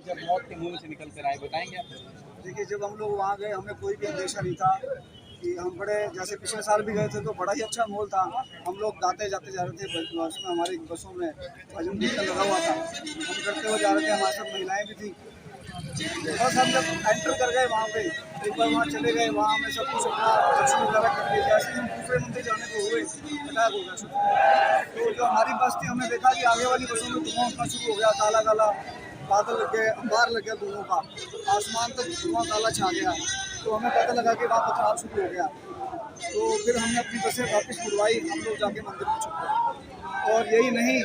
जब मौत के मुंह से निकल कर आए, बताएंगे आप? देखिए, जब हम लोग वहाँ गए हमें कोई भी अंदेशा नहीं था कि हम बड़े, जैसे पिछले साल भी गए थे तो बड़ा ही अच्छा माहौल था। हम लोग जाते जाते जा रहे थे बस में, हमारी बसों में भजन कीर्तन लगा हुआ था, हम करते हुए जा रहे थे, हमारे साथ महिलाएं भी थी। बस हम जब एंटर कर गए वहाँ पे, एक बार वहाँ चले गए, वहाँ हमें सब कुछ अपना दर्शन वगैरह कर लिए। जैसे ही हम दूसरे मंदिर जाने को हुए, अटैक हो गया शुरू। तो जो हमारी बस थी, हमने देखा कि आगे वाली बसों में धुआं उठना शुरू हो गया, काला काला बादल लग गए, अंबार लग गया दोनों का, आसमान तक धुआं काला छा गया। तो हमें पता लगा कि वहाँ पथराव शुरू हो गया। तो फिर हमने अपनी बसें वापस मुड़वाई, हम लोग जाके मंदिर में छुप गए। और यही नहीं,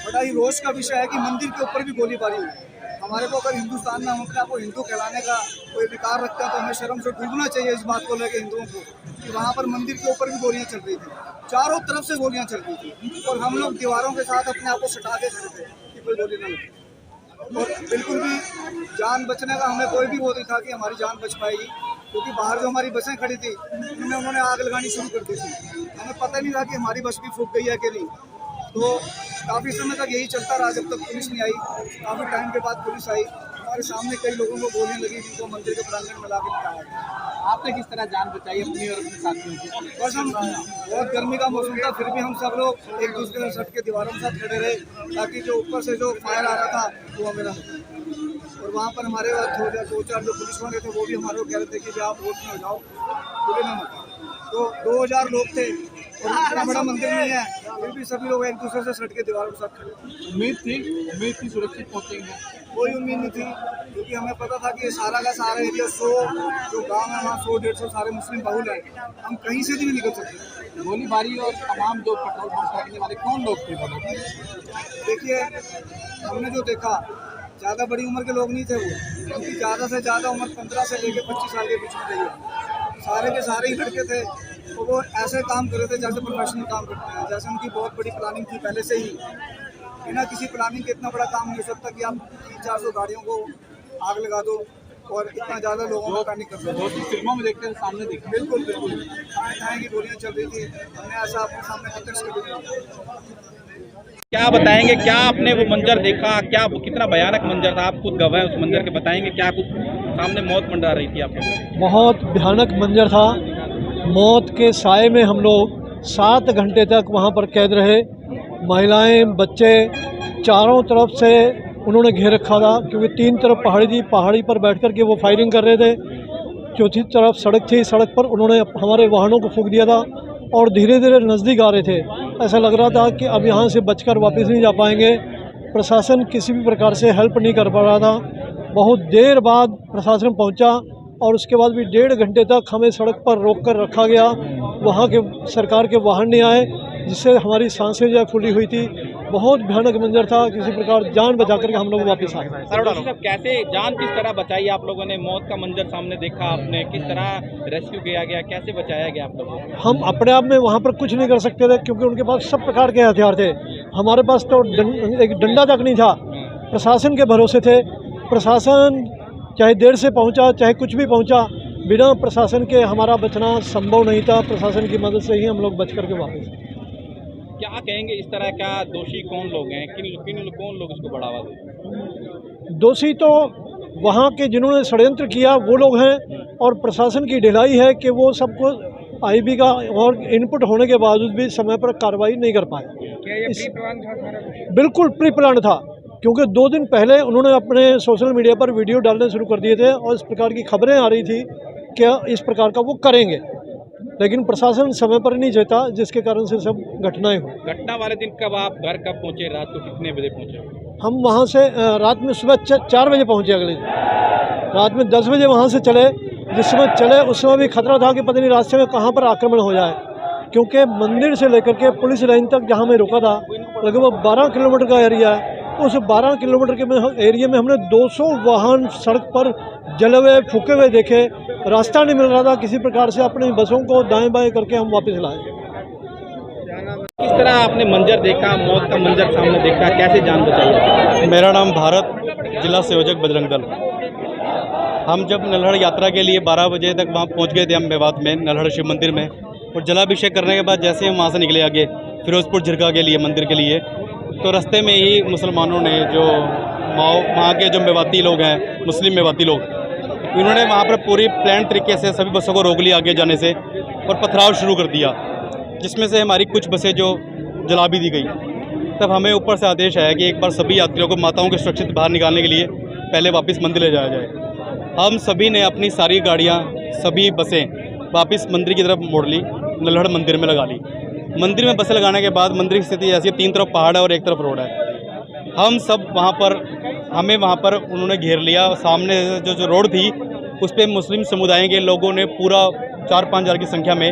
बड़ा ही रोष का विषय है कि मंदिर के ऊपर भी गोलीबारी हुई। हमारे को अगर हिंदुस्तान में हम अपने आप को हिंदू कहलाने का कोई विकार रखते हैं तो हमें शर्म से डूबना चाहिए इस बात को लेकर हिंदुओं को, कि वहाँ पर मंदिर के ऊपर भी गोलियाँ चल रही थी, चारों तरफ से गोलियाँ चल रही थी, और हम लोग दीवारों के साथ अपने आप को सटा के खड़े थे कि कोई गोली न लगे। और बिल्कुल भी जान बचने का हमें कोई भी वो नहीं था कि हमारी जान बच पाएगी, क्योंकि बाहर जो हमारी बसें खड़ी थी उनमें उन्होंने आग लगानी शुरू कर दी थी। हमें पता नहीं था कि हमारी बस भी फूक गई है कि नहीं। तो काफ़ी समय तक यही चलता रहा जब तक पुलिस नहीं आई। काफ़ी टाइम के बाद पुलिस आई, हमारे सामने कई लोगों को गोलियां लगी जिनको मंदिर के प्रांगण में ला के निकाला गया। आपने किस तरह जान बचाई अपनी और अपने साथियों की? बस हम, बहुत गर्मी का मौसम था, फिर भी हम सब लोग एक दूसरे से सट के दीवारों के साथ खड़े रहे ताकि जो ऊपर से जो फायर आ रहा था वो हमें ना हो। और वहाँ पर हमारे दो चार जो पुलिस वाले थे वो भी हमारे को कह रहे थे कि आप वोट में हो जाओ, बोले ना हो। तो 2000 लोग थे और इतना बड़ा मंदिर नहीं है, फिर भी सभी लोग एक दूसरे से सट के दीवारों के साथ खड़े। उम्मीद थी सुरक्षित पहुँचेंगे? कोई उम्मीद नहीं थी, क्योंकि हमें पता था कि सारा का सारा एरिया 100 जो गांव है वहाँ 100-150 सारे मुस्लिम बहुल हैं, हम कहीं से भी नहीं निकल सकते। गोलीबारी और तमाम जो पेट्रोल पंप फेंकने वाले कौन लोग थे वो लोग? देखिए, हमने जो देखा ज़्यादा बड़ी उम्र के लोग नहीं थे वो, क्योंकि ज़्यादा से ज़्यादा उम्र 15 से लेकर 25 साल के बीच में रही। सारे के सारे ही लड़के थे, तो वो ऐसे काम कर रहे थे जैसे प्रोफेशनल काम करते हैं, जैसे उनकी बहुत बड़ी प्लानिंग थी पहले से ही। बिना किसी प्लानिंग के इतना बड़ा काम नहीं हो सकता कि आप 300-400 गाड़ियों को आग लगा दो और इतना ज़्यादा लोगों को पैनिक कर दो। फिल्मों में देखते हैं सामने देखा। बिल्कुल बिल्कुल, खाए की गोलियाँ चल रही थी, हमने ऐसा अपने सामने प्रत्यक्ष कर दिया। क्या बताएंगे, क्या आपने वो मंजर देखा, क्या कितना भयानक मंजर था? आप खुद गवाह उस मंजर के, बताएंगे क्या कुछ सामने मौत मंडरा रही थी आपको? बहुत भयानक मंजर था। मौत के साए में हम लोग 7 घंटे तक वहाँ पर कैद रहे। महिलाएं, बच्चे चारों तरफ से उन्होंने घेर रखा था, क्योंकि 3 तरफ पहाड़ी थी, पहाड़ी पर बैठ कर के वो फायरिंग कर रहे थे। चौथी तरफ सड़क थी, सड़क पर उन्होंने हमारे वाहनों को फूंक दिया था और धीरे धीरे नज़दीक आ रहे थे। ऐसा लग रहा था कि अब यहाँ से बचकर वापस नहीं जा पाएंगे। प्रशासन किसी भी प्रकार से हेल्प नहीं कर पा रहा था। बहुत देर बाद प्रशासन पहुँचा और उसके बाद भी 1.5 घंटे तक हमें सड़क पर रोक कर रखा गया। वहाँ के सरकार के वाहन नहीं आए, जिससे हमारी सांसें जो फूली हुई थी। बहुत भयानक मंजर था, किसी प्रकार जान बचा करके हम लोग वापस आए। कैसे जान किस तरह बचाई आप लोगों ने? मौत का मंजर सामने देखा आपने, किस तरह रेस्क्यू किया गया, कैसे बचाया गया आप लोगों को? हम अपने आप में वहाँ पर कुछ नहीं कर सकते थे, क्योंकि उनके पास सब प्रकार के हथियार थे। हमारे पास तो एक डंडा तक नहीं था। प्रशासन के भरोसे थे। प्रशासन चाहे देर से पहुँचा, चाहे कुछ भी पहुँचा, बिना प्रशासन के हमारा बचना संभव नहीं था। प्रशासन की मदद से ही हम लोग बच करके वापस। क्या कहेंगे, इस तरह का दोषी कौन लोग हैं, कौन लोग इसको बढ़ावा दें? दोषी तो वहाँ के जिन्होंने षड्यंत्र किया वो लोग हैं, और प्रशासन की ढिलाई है कि वो सबको आईबी का और इनपुट होने के बावजूद भी समय पर कार्रवाई नहीं कर पाए। बिल्कुल प्री प्लान था, क्योंकि 2 दिन पहले उन्होंने अपने सोशल मीडिया पर वीडियो डालने शुरू कर दिए थे और इस प्रकार की खबरें आ रही थी कि इस प्रकार का वो करेंगे, लेकिन प्रशासन समय पर नहीं देता, जिसके कारण से सब घटनाएं हुई। घटना वाले दिन कब आप घर कब पहुंचे? रात को कितने बजे पहुंचे? हम वहाँ से रात में सुबह 4 बजे पहुँचे। अगले दिन रात में 10 बजे वहाँ से चले। जिस समय चले उस समय भी खतरा था कि पता नहीं रास्ते में कहाँ पर आक्रमण हो जाए, क्योंकि मंदिर से लेकर के पुलिस लाइन तक जहाँ मैं रुका था लगभग 12 किलोमीटर का एरिया है। उस 12 किलोमीटर के एरिया में हमने 200 वाहन सड़क पर जले हुए, फूके हुए देखे। रास्ता नहीं मिल रहा था, किसी प्रकार से अपनी बसों को दाएं बाएं करके हम वापस लाए। किस तरह आपने मंजर देखा, मौत का मंजर सामने देखा, कैसे जान बचाई? मेरा नाम भारत, जिला संयोजक बजरंग दल। हम जब नल्हड़ यात्रा के लिए 12 बजे तक वहाँ पहुँच गए थे, हम मेवात में नल्हड़ शिव मंदिर में, और जलाभिषेक करने के बाद जैसे हम वहाँ से निकले आगे फिरोजपुर झिरका के लिए, मंदिर के लिए, तो रास्ते में ही मुसलमानों ने जो वहाँ के जो मेवाती लोग हैं, मुस्लिम मेवाती लोग, इन्होंने वहाँ पर पूरी प्लान तरीके से सभी बसों को रोक लिया आगे जाने से और पथराव शुरू कर दिया, जिसमें से हमारी कुछ बसें जो जला भी दी गई। तब हमें ऊपर से आदेश आया कि एक बार सभी यात्रियों को, माताओं को सुरक्षित बाहर निकालने के लिए पहले वापस मंदिर ले जाया जाए। हम सभी ने अपनी सारी गाड़ियाँ, सभी बसें वापस मंदिर की तरफ मोड़ ली, नल्हड़ मंदिर में लगा ली। मंदिर में बसें लगाने के बाद मंदिर की स्थिति ऐसी है, 3 तरफ पहाड़ है और 1 तरफ रोड है। हम सब वहाँ पर, हमें वहाँ पर उन्होंने घेर लिया। सामने जो रोड थी उस पर मुस्लिम समुदाय के लोगों ने पूरा 4-5 हज़ार की संख्या में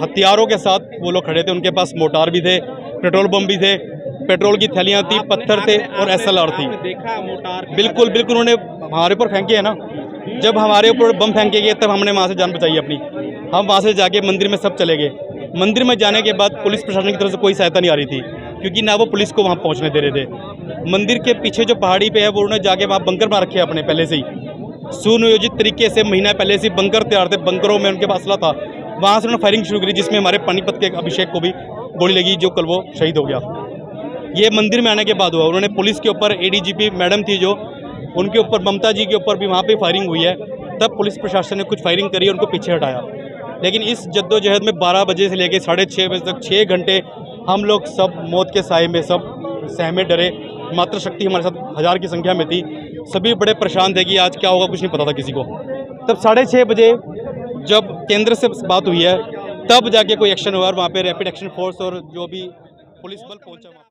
हथियारों के साथ वो लोग खड़े थे। उनके पास मोर्टार भी थे, पेट्रोल बम भी थे, पेट्रोल की थैलियाँ थी, पत्थर थे और SLR थी। देखा मोटार? बिल्कुल बिल्कुल, उन्होंने हमारे ऊपर फेंके है ना। जब हमारे ऊपर बम फेंके गए तब हमने वहाँ से जान बचाई अपनी। हम वहाँ से जाके मंदिर में सब चले गए। मंदिर में जाने के बाद पुलिस प्रशासन की तरफ से कोई सहायता नहीं आ रही थी, क्योंकि ना वो पुलिस को वहाँ पहुँचने दे रहे थे। मंदिर के पीछे जो पहाड़ी पे है वो उन्होंने जाके वहाँ बंकर बना रखे अपने पहले से ही, सुनियोजित तरीके से महीना पहले से बंकर तैयार थे। बंकरों में उनके पास असला था। वहाँ से उन्होंने फायरिंग शुरू करी, जिसमें हमारे पानीपत के अभिषेक को भी गोली लगी, जो कल वो शहीद हो गया। ये मंदिर में आने के बाद हुआ। उन्होंने पुलिस के ऊपर, ADGP मैडम थी जो, उनके ऊपर, ममता जी के ऊपर भी वहाँ पे फायरिंग हुई है। तब पुलिस प्रशासन ने कुछ फायरिंग करी, उनको पीछे हटाया। लेकिन इस जद्दोजहद में 12 बजे से लेकर 6:30 बजे तक 6 घंटे हम लोग सब मौत के साए में सब सहमे डरे। मातृशक्ति हमारे साथ 1000 की संख्या में थी। सभी बड़े परेशान थे कि आज क्या होगा, कुछ नहीं पता था किसी को। तब 6:30 बजे जब केंद्र से बात हुई है, तब जाके कोई एक्शन हुआ और वहाँ पे रैपिड एक्शन फोर्स और जो भी पुलिस बल पहुँचा वहाँ पे।